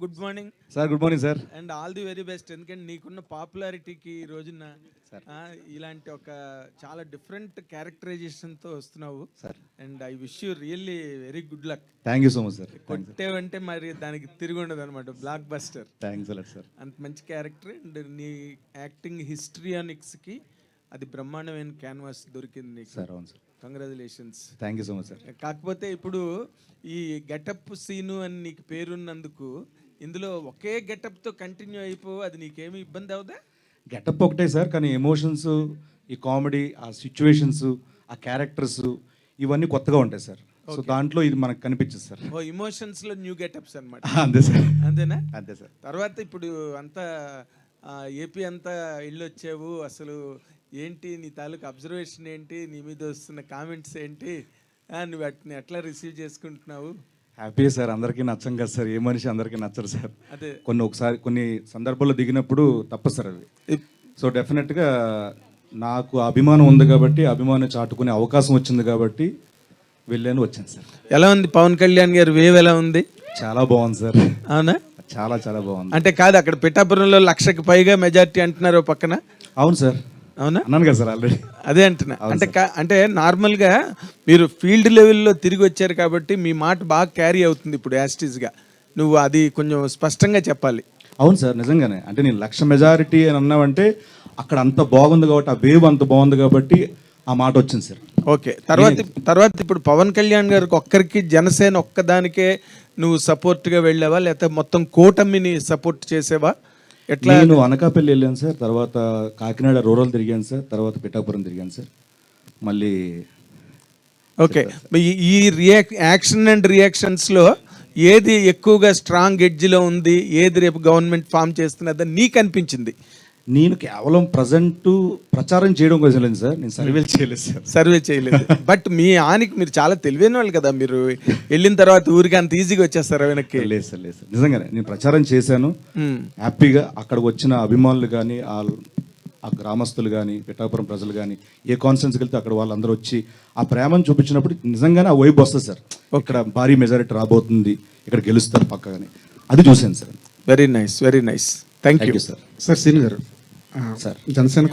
Good morning sir. Good morning sir. And all the very best. ఎందుకంటే నీకున్న పాపులారిటీకి ఈ రోజున ఇలాంటి ఒక చాలా డిఫరెంట్ క్యారెక్టరైజేషన్తో వస్తున్నావు sir. And I wish you really very good luck. Thank you so much sir. కొట్టేవంటే మరి దానికి తిరిగి ఉండదు అనమాట, blockbuster. Thanks a lot sir. అంత మంచి క్యారెక్టర్ అండ్ నీ యాక్టింగ్ హిస్టరియానిక్స్కి అది బ్రహ్మాండమైన క్యాన్వాస్ దొరికింది నీకు సార్. అవును sir. Congratulations. Thank you so much sir. కాకపోతే ఇప్పుడు ఈ గెటప్ సీను అని నీకు పేరున్నందుకు ఇందులో ఒకే గెటప్తో కంటిన్యూ అయిపో, అది నీకేమి ఇబ్బంది అవుదా? గెటప్ ఒకటే సార్, కానీ ఎమోషన్స్, ఈ కామెడీ, ఆ సిచ్యువేషన్స్, ఆ క్యారెక్టర్స్ ఇవన్నీ కొత్తగా ఉంటాయి సార్. సో దాంట్లో ఇది మనకు కనిపించదు సార్. ఓ ఇమోషన్స్లో న్యూ గెటప్స్ అనమాట. అంతే సార్. అంతేనా? అంతే సార్. తర్వాత ఇప్పుడు అంతా ఏపీ అంతా ఇల్లు వచ్చావు, అసలు ఏంటి నీ తాలూకు అబ్జర్వేషన్ ఏంటి, నీ మీద వస్తున్న కామెంట్స్ ఏంటి, నువ్వు వాటిని ఎట్లా రిసీవ్ చేసుకుంటున్నావు? Happy sir. అందరికీ నచ్చం కదా సార్, ఏ మనిషి అందరికీ నచ్చరు సార్. అదే కొన్ని సందర్భాల్లో దిగినప్పుడు తప్పదు సార్ అవి. సో డెఫినెట్గా నాకు అభిమానం ఉంది కాబట్టి, అభిమానం చాటుకునే అవకాశం వచ్చింది కాబట్టి వెళ్ళాను, వచ్చాను సార్. ఎలా ఉంది పవన్ కళ్యాణ్ గారు వేవ్ ఎలా ఉంది? చాలా బాగుంది సార్. అవునా? చాలా చాలా బాగుంది. అంటే కాదు, అక్కడ పిఠాపురంలో 1,00,000కి పైగా మెజారిటీ అంటున్నారు పక్కన. అవును సార్. అవునా? అన్నాను కదా సార్ ఆల్రెడీ. అదే అంటున్నా. అంటే నార్మల్గా మీరు ఫీల్డ్ లెవెల్లో తిరిగి వచ్చారు కాబట్టి మీ మాట బాగా క్యారీ అవుతుంది ఇప్పుడు యాస్టీస్గా. నువ్వు అది కొంచెం స్పష్టంగా చెప్పాలి. అవును సార్, నిజంగానే. అంటే నేను 1,00,000 మెజారిటీ అని అన్నావంటే అక్కడ అంత బాగుంది కాబట్టి, ఆ వేవ్ అంత బాగుంది కాబట్టి ఆ మాట వచ్చింది సార్. ఓకే. తర్వాత ఇప్పుడు పవన్ కళ్యాణ్ గారికి ఒక్కరికి, జనసేన ఒక్కదానికే నువ్వు సపోర్ట్గా వెళ్ళావా, లేకపోతే మొత్తం కూటమిని సపోర్ట్ చేసేవా? ఎట్లా? నేను అనకాపల్లి వెళ్ళాను సార్, తర్వాత కాకినాడ రూరల్ తిరిగాను సార్, తర్వాత పిఠాపురం తిరిగాను సార్. మళ్ళీ ఓకే. ఈ యాక్షన్ అండ్ రియాక్షన్స్లో ఏది ఎక్కువగా స్ట్రాంగ్ ఎడ్జ్లో ఉంది, ఏది రేపు గవర్నమెంట్ ఫామ్ చేస్తున్నదని నీకు అనిపించింది? నేను కేవలం ప్రజెంట్ ప్రచారం చేయడం కోసం లేదు సార్, నేను సర్వేలు చేయలేదు సార్. సర్వే చేయలేదు. బట్ మీ ఆనికి మీరు చాలా తెలివైన వాళ్ళు కదా, మీరు వెళ్ళిన తర్వాత ఊరికి అంత ఈజీగా వచ్చేస్తారు వెనక్కి? లేదు సార్, లేదు సార్, నిజంగానే నేను ప్రచారం చేశాను హ్యాపీగా. అక్కడికి వచ్చిన అభిమానులు కానీ, ఆ గ్రామస్తులు కానీ, పిఠాపురం ప్రజలు కానీ, ఏ కాన్ఫరెన్స్కి వెళ్తే అక్కడ వాళ్ళందరూ వచ్చి ఆ ప్రేమను చూపించినప్పుడు నిజంగానే ఆ వైబ్ వస్తుంది సార్. ఇక్కడ భారీ మెజారిటీ రాబోతుంది, ఇక్కడ గెలుస్తారు పక్కగానే, అది చూశాను sir. Very nice, very nice. Thank you sir. Sir సీన్ గారు, సార్ జనసేన